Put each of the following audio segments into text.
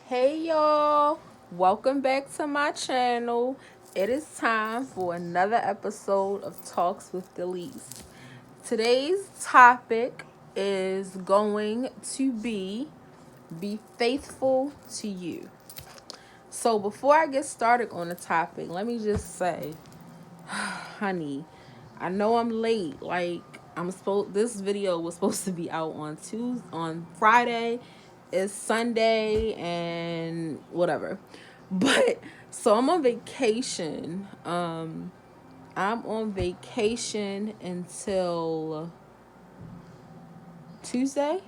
Hey y'all, welcome back to my channel. It is time for another episode of Talks with Delise. Today's topic is going to be faithful to you. So before I get started on the topic, let me just say, honey, I know I'm late. This video was supposed to be out on Friday. It's Sunday and whatever. But so I'm on vacation. I'm on vacation until Tuesday.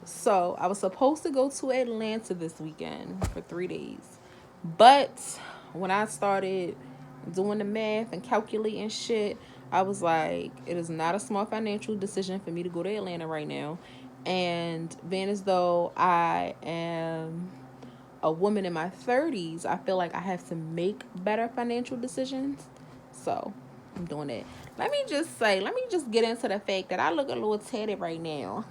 So I was supposed to go to Atlanta this weekend for 3 days. But when I started doing the math and calculating shit, I was like, it is not a small financial decision for me to go to Atlanta right now. And being as though I am a woman in my 30s, I feel like I have to make better financial decisions. So I'm doing it. Let me just get into the fact that I look a little tatted right now.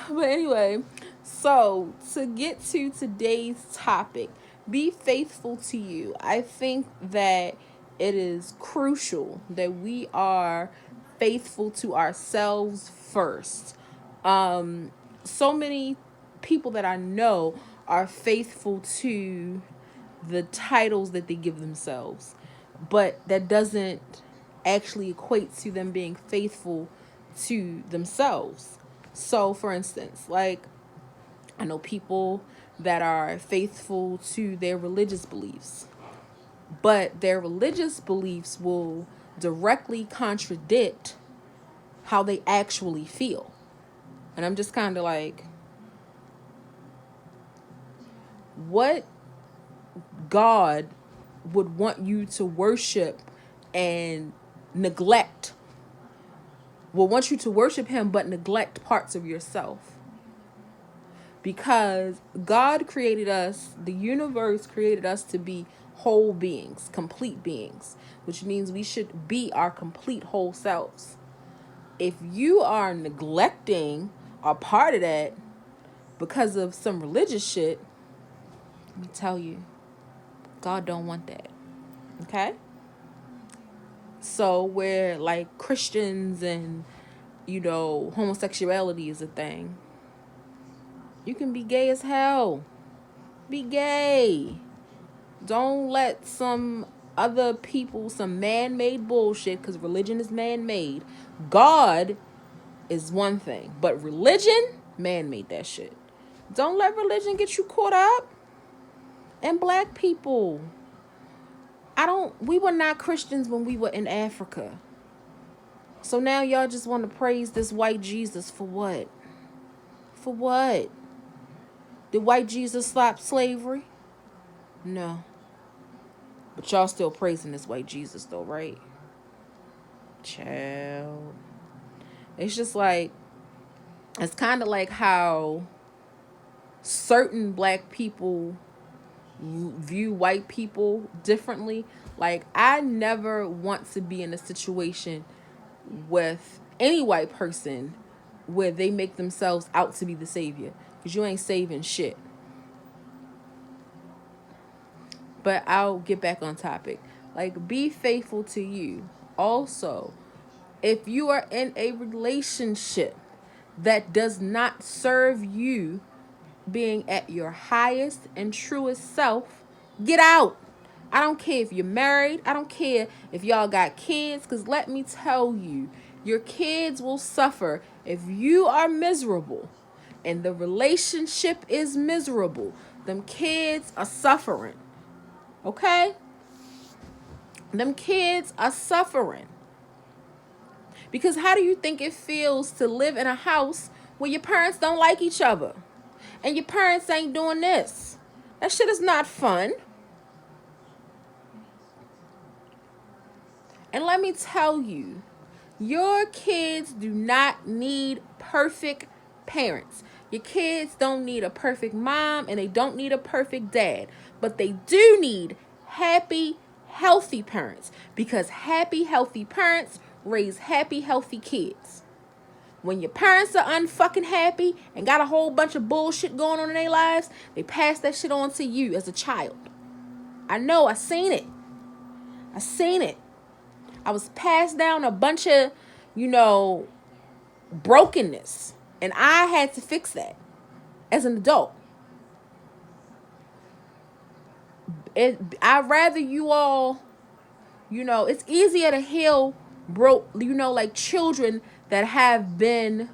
But anyway, so to get to today's topic, be faithful to you. I think that it is crucial that we are faithful to ourselves first. So many people that I know are faithful to the titles that they give themselves, but that doesn't actually equate to them being faithful to themselves. So, for instance, I know people that are faithful to their religious beliefs, but their religious beliefs will directly contradict how they actually feel. And I'm just kind of like, what God would want you to worship and neglect, will want you to worship him but neglect parts of yourself? Because God created us, the universe created us to be whole beings, complete beings, which means we should be our complete whole selves. If you are neglecting a part of that because of some religious shit, let me tell you, God don't want that. Okay? So where like Christians and, homosexuality is a thing, you can be gay as hell. Be gay. Don't let some other people, some man-made bullshit, because religion is man-made. God is one thing, but religion, man made that shit. Don't let religion get you caught up. And black people, we were not Christians when we were in Africa. So now y'all just want to praise this white Jesus for what? For what? Did white Jesus stop slavery? No. But y'all still praising this white Jesus though, right? Child. It's just like, it's kind of like how certain black people view white people differently. Like, I never want to be in a situation with any white person where they make themselves out to be the savior, because you ain't saving shit. But I'll get back on topic. Like, be faithful to you. Also, if you are in a relationship that does not serve you being at your highest and truest self, get out. I don't care if you're married. I don't care if y'all got kids, because let me tell you, your kids will suffer if you are miserable and the relationship is miserable. Them kids are suffering. Okay? Them kids are suffering. Because how do you think it feels to live in a house where your parents don't like each other? And your parents ain't doing this? That shit is not fun. And let me tell you, your kids do not need perfect parents. Your kids don't need a perfect mom and they don't need a perfect dad. But they do need happy, healthy parents. Because happy, healthy parents raise happy, healthy kids. When your parents are unfucking happy and got a whole bunch of bullshit going on in their lives, they pass that shit on to you as a child. I know, I seen it. I was passed down a bunch of, brokenness. And I had to fix that as an adult. I'd rather you all, it's easier to heal like children that have been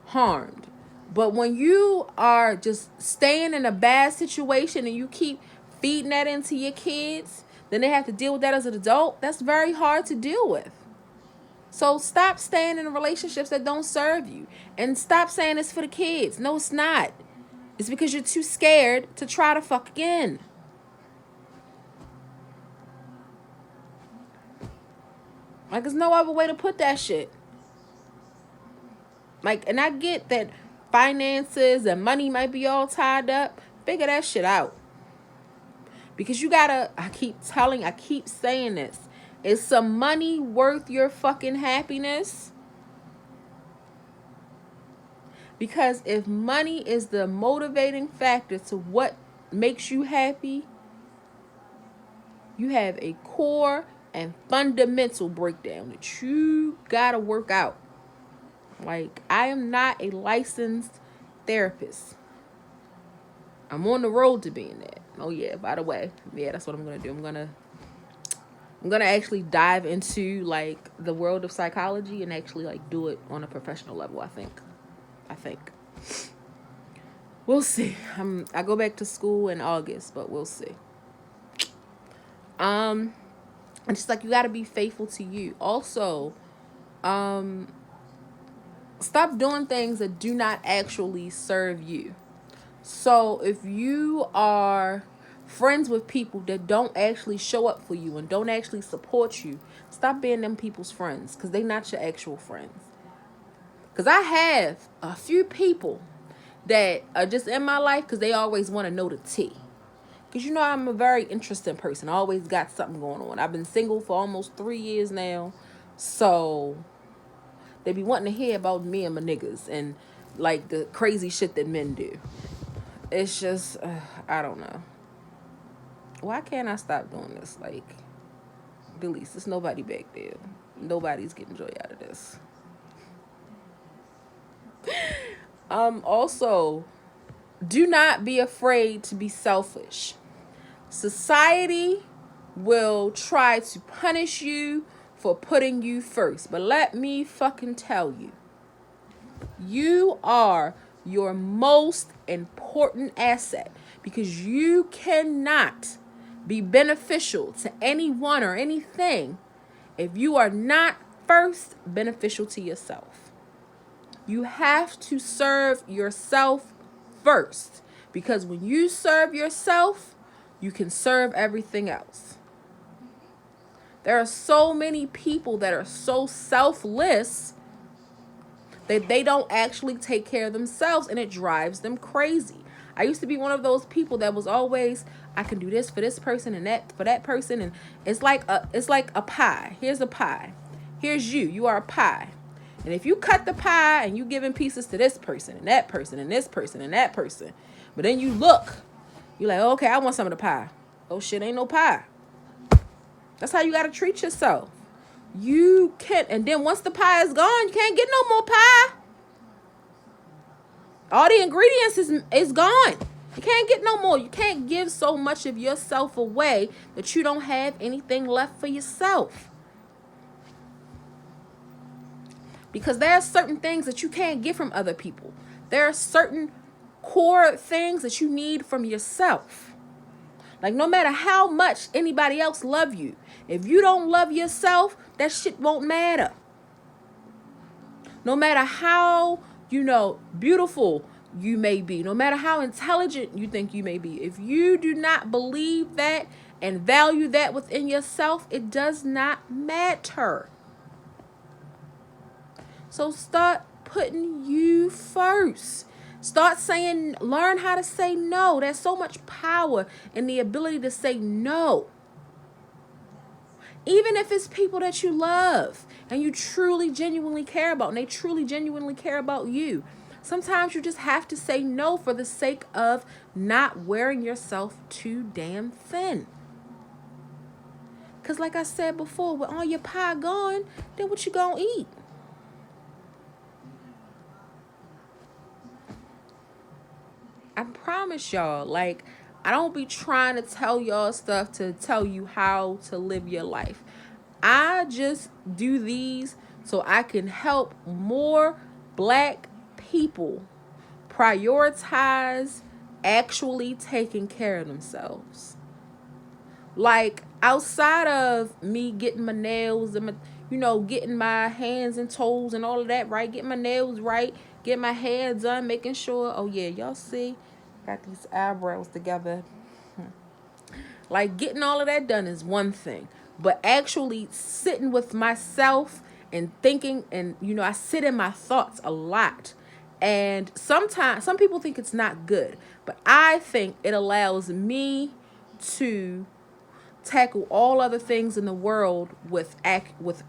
harmed. But when you are just staying in a bad situation and you keep feeding that into your kids, then they have to deal with that as an adult. That's very hard to deal with. So stop staying in relationships that don't serve you. And stop saying it's for the kids. No, it's not. It's because you're too scared to try to fuck again. Like, there's no other way to put that shit. Like, and I get that finances and money might be all tied up. Figure that shit out. Because you gotta, I keep saying this. Is some money worth your fucking happiness? Because if money is the motivating factor to what makes you happy, you have a core and fundamental breakdown that you gotta work out. Like, I am not a licensed therapist. I'm on the road to being that. Oh yeah, by the way, yeah, that's what I'm gonna do. I'm gonna actually dive into like the world of psychology and actually like do it on a professional level. I think we'll see. I go back to school in August, but we'll see. And just like, you got to be faithful to you. Also, stop doing things that do not actually serve you. So if you are friends with people that don't actually show up for you and don't actually support you, stop being them people's friends, because they're not your actual friends. Because I have a few people that are just in my life because they always want to know the tea. Because I'm a very interesting person. I always got something going on. I've been single for almost 3 years now. So they be wanting to hear about me and my niggas and like the crazy shit that men do. It's just, I don't know. Why can't I stop doing this? Like, Delise, there's nobody back there. Nobody's getting joy out of this. Also, do not be afraid to be selfish. Society will try to punish you for putting you first. But let me fucking tell you, you are your most important asset, because you cannot be beneficial to anyone or anything if you are not first beneficial to yourself. You have to serve yourself first, because when you serve yourself, you can serve everything else. There are so many people that are so selfless that they don't actually take care of themselves, and it drives them crazy. I used to be one of those people that was always, I can do this for this person and that for that person, and it's like a pie. Here's a pie. Here's you. You are a pie. And if you cut the pie and you giving pieces to this person and that person and this person and that person, but then you look, you're like, okay, I want some of the pie. Oh shit, ain't no pie. That's how you gotta treat yourself. You can't, and then once the pie is gone, you can't get no more pie. All the ingredients is gone. You can't get no more. You can't give so much of yourself away that you don't have anything left for yourself. Because there are certain things that you can't get from other people. There are certain core things that you need from yourself. Like, no matter how much anybody else love you, if you don't love yourself, that shit won't matter. No matter how, beautiful you may be, no matter how intelligent you think you may be, if you do not believe that and value that within yourself, it does not matter. So start putting you first. Learn how to say no. There's so much power in the ability to say no. Even if it's people that you love and you truly, genuinely care about, and they truly, genuinely care about you. Sometimes you just have to say no for the sake of not wearing yourself too damn thin. Because like I said before, with all your pie gone, then what you gonna eat? I promise y'all, like, I don't be trying to tell y'all stuff to tell you how to live your life. I just do these so I can help more black people prioritize actually taking care of themselves. Like, outside of me getting my nails and my, getting my hands and toes and all of that right, getting my nails right, getting my hair done, making sure, oh yeah, y'all see, got these eyebrows together. Like, getting all of that done is one thing, but actually sitting with myself and thinking, and I sit in my thoughts a lot. And sometimes some people think it's not good, but I think it allows me to tackle all other things in the world with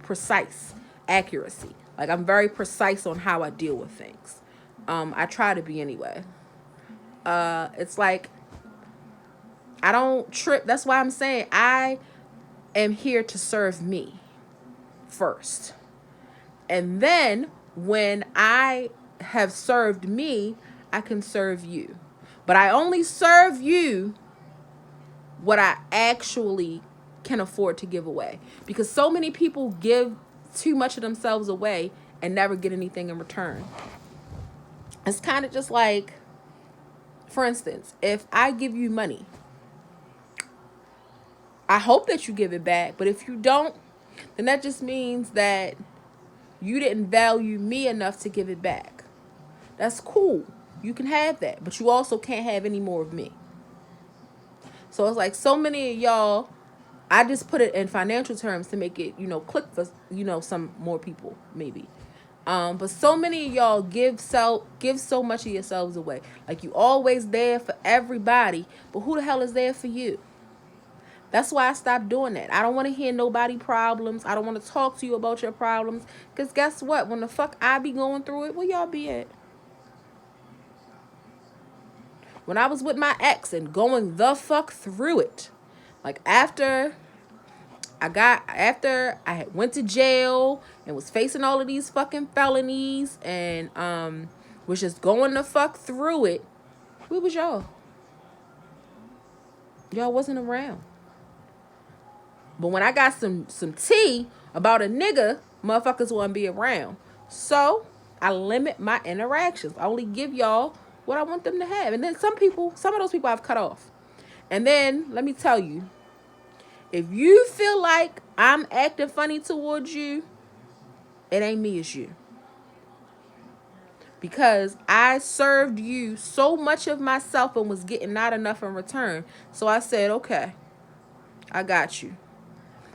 precise accuracy. Like, I'm very precise on how I deal with things. I try to be anyway. It's like I don't trip. That's why I'm saying I am here to serve me first. And then when I have served me, I can serve you. But I only serve you what I actually can afford to give away. Because so many people give too much of themselves away and never get anything in return. It's kind of just like, for instance, if I give you money, I hope that you give it back. But if you don't, then that just means that you didn't value me enough to give it back. That's cool. You can have that. But you also can't have any more of me. So it's like so many of y'all, I just put it in financial terms to make it, click for, some more people, maybe. But so many of y'all give so much of yourselves away. Like, you always there for everybody, but who the hell is there for you? That's why I stopped doing that. I don't want to hear nobody problems. I don't want to talk to you about your problems. Because guess what? When the fuck I be going through it, where y'all be at? When I was with my ex and going the fuck through it, like after I went to jail and was facing all of these fucking felonies and was just going the fuck through it, where was y'all? Y'all wasn't around. But when I got some tea about a nigga, motherfuckers wouldn't be around. So I limit my interactions. I only give y'all what I want them to have. And then some of those people I've cut off. And then let me tell you, if you feel like I'm acting funny towards you, it ain't me, it's you. Because I served you so much of myself and was getting not enough in return. So I said, okay, I got you.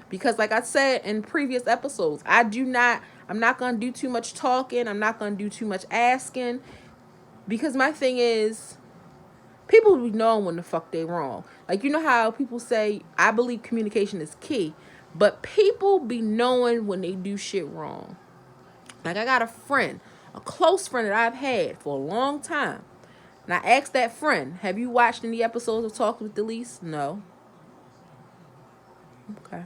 Because like I said in previous episodes, I'm not going to do too much talking. I'm not going to do too much asking. Because my thing is, people be knowing when the fuck they wrong. Like, you know how people say, I believe communication is key. But people be knowing when they do shit wrong. Like, I got a close friend that I've had for a long time. And I asked that friend, have you watched any episodes of Talk with Delise? No. Okay.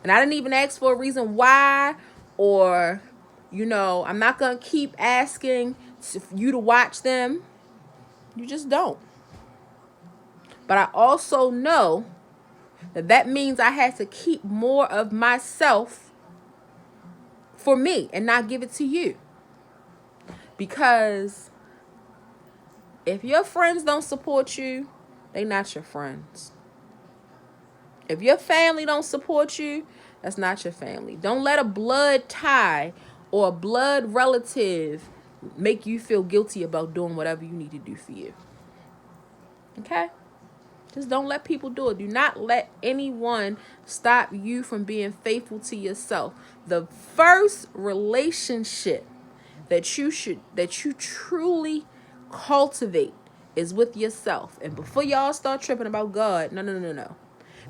And I didn't even ask for a reason why, or, I'm not going to keep asking you to watch them. You just don't. But I also know that means I had to keep more of myself for me and not give it to you. Because if your friends don't support you, they not your friends. If your family don't support you, that's not your family. Don't let a blood tie or a blood relative make you feel guilty about doing whatever you need to do for you. Okay? Just don't let people do it. Do not let anyone stop you from being faithful to yourself. The first relationship that you truly cultivate is with yourself. And before y'all start tripping about God, no.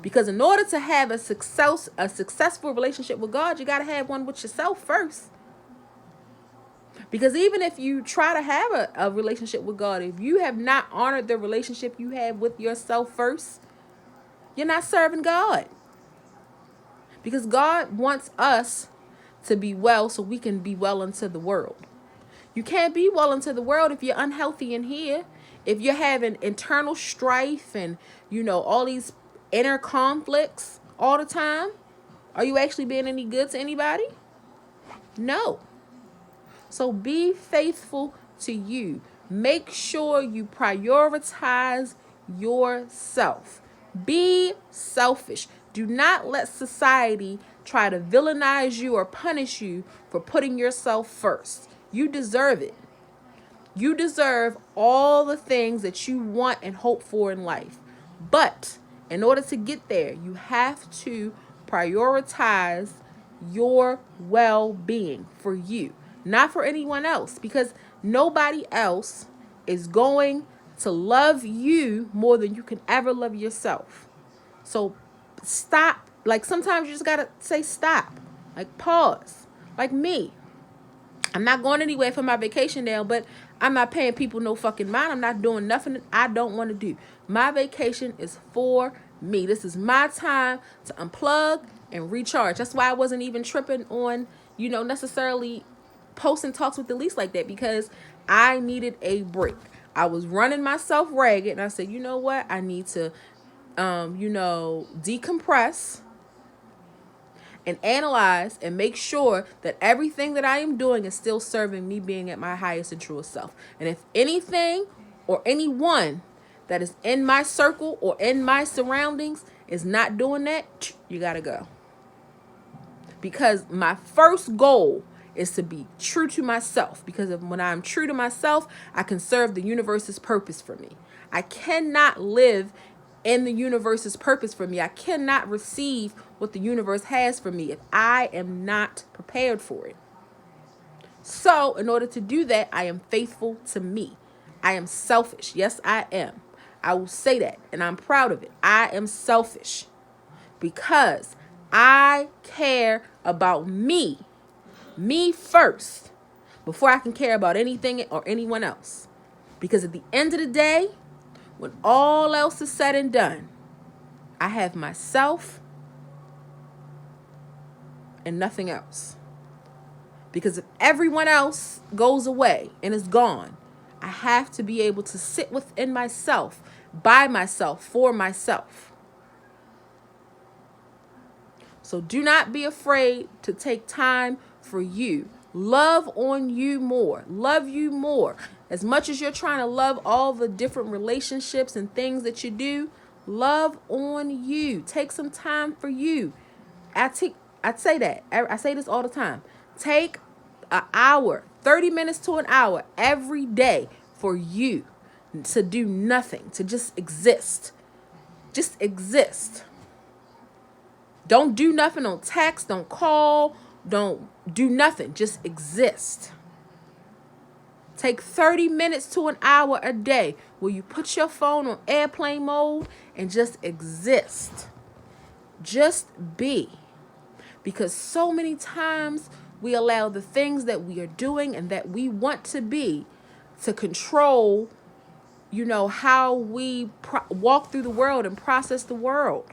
Because in order to have a successful relationship with God, you got to have one with yourself first. Because even if you try to have a relationship with God, if you have not honored the relationship you have with yourself first, you're not serving God. Because God wants us to be well so we can be well into the world. You can't be well into the world if you're unhealthy in here. If you're having internal strife and, all these inner conflicts all the time, are you actually being any good to anybody? No. So be faithful to you. Make sure you prioritize yourself. Be selfish. Do not let society try to villainize you or punish you for putting yourself first. You deserve it. You deserve all the things that you want and hope for in life. But in order to get there, you have to prioritize your well-being for you, not for anyone else, because nobody else is going to love you more than you can ever love yourself. So stop. Like sometimes you just got to say stop. Like pause. Like me. I'm not going anywhere for my vacation now, but I'm not paying people no fucking mind. I'm not doing nothing I don't want to do. My vacation is for me. This is my time to unplug and recharge. That's why I wasn't even tripping on, necessarily posting talks with Delise like that, because I needed a break. I was running myself ragged, and I said, you know what? I need to, decompress and analyze and make sure that everything that I am doing is still serving me being at my highest and truest self. And if anything or anyone that is in my circle or in my surroundings is not doing that, you got to go. Because my first goal is to be true to myself. Because when I'm true to myself, I can serve the universe's purpose for me. I cannot live in the universe's purpose for me. I cannot receive what the universe has for me if I am not prepared for it. So in order to do that, I am faithful to me. I am selfish. Yes, I am. I will say that, and I'm proud of it. I am selfish because I care about me first, before I can care about anything or anyone else. Because at the end of the day, when all else is said and done, I have myself and nothing else. Because if everyone else goes away and is gone, I have to be able to sit within myself, by myself, for myself. So do not be afraid to take time for you. Love on you more. Love you more. As much as you're trying to love all the different relationships and things that you do, love on you. Take some time for you. I say that. I say this all the time. Take an hour, 30 minutes to an hour every day for you to do nothing, to just exist. Just exist. Don't do nothing. Don't text. Don't call. Don't do nothing. Just exist. Take 30 minutes to an hour a day where you put your phone on airplane mode and just exist. Just be. Because so many times we allow the things that we are doing and that we want to be to control, how we walk through the world and process the world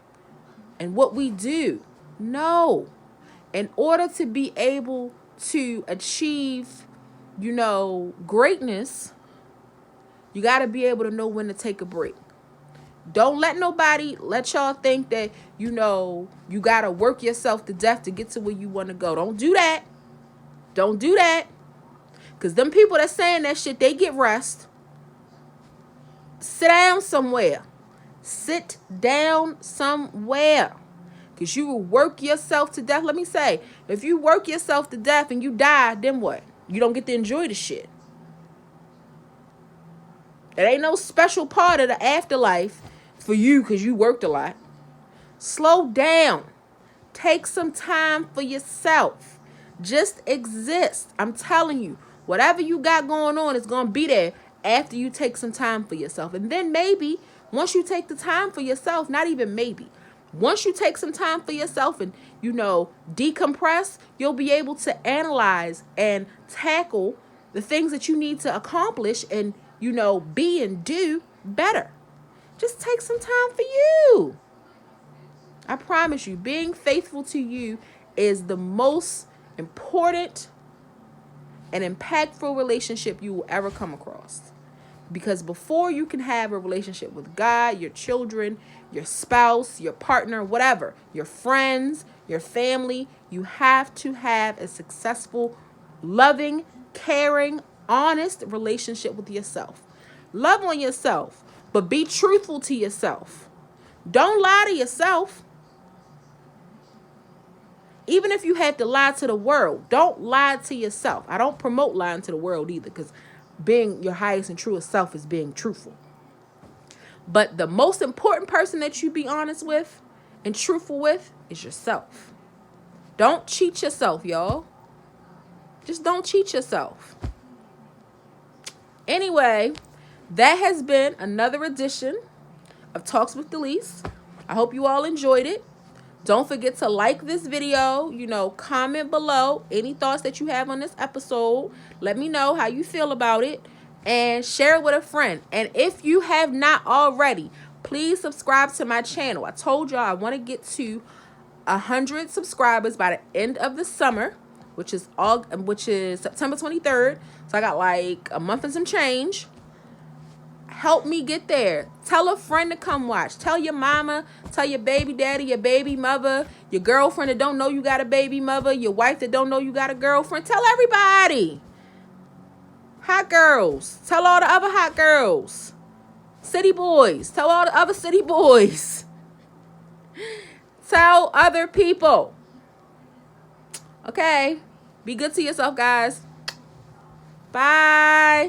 and what we do. No. In order to be able to achieve, greatness, you got to be able to know when to take a break. Don't let nobody let y'all think that, you got to work yourself to death to get to where you want to go. Don't do that. Don't do that. Because them people that's saying that shit, they get rest. Sit down somewhere. Sit down somewhere. Because you will work yourself to death. Let me say, if you work yourself to death and you die, then what? You don't get to enjoy the shit. It ain't no special part of the afterlife for you because you worked a lot. Slow down. Take some time for yourself. Just exist. I'm telling you, whatever you got going on is going to be there after you take some time for yourself. And then maybe once you take the time for yourself, not even maybe, Once you take some time for yourself and, decompress, you'll be able to analyze and tackle the things that you need to accomplish and, be and do better. Just take some time for you. I promise you, being faithful to you is the most important and impactful relationship you will ever come across. Because before you can have a relationship with God, your children, your spouse, your partner, whatever, your friends, your family, you have to have a successful, loving, caring, honest relationship with yourself. Love on yourself, but be truthful to yourself. Don't lie to yourself. Even if you have to lie to the world, don't lie to yourself. I don't promote lying to the world either, because being your highest and truest self is being truthful. But the most important person that you be honest with and truthful with is yourself. Don't cheat yourself, y'all. Just don't cheat yourself. Anyway, that has been another edition of Talks with Delise. I hope you all enjoyed it. Don't forget to like this video, comment below any thoughts that you have on this episode. Let me know how you feel about it and share it with a friend. And if you have not already, please subscribe to my channel. I told y'all I want to get to 100 subscribers by the end of the summer, which is September 23rd. So I got like a month and some change. Help me get there. Tell a friend to come watch. Tell your mama, tell your baby daddy, your baby mother, your girlfriend that don't know you got a baby mother, your wife that don't know you got a girlfriend. Tell everybody. Hot girls. Tell all the other hot girls. City boys. Tell all the other city boys. Tell other people. Okay? Be good to yourself, guys. Bye.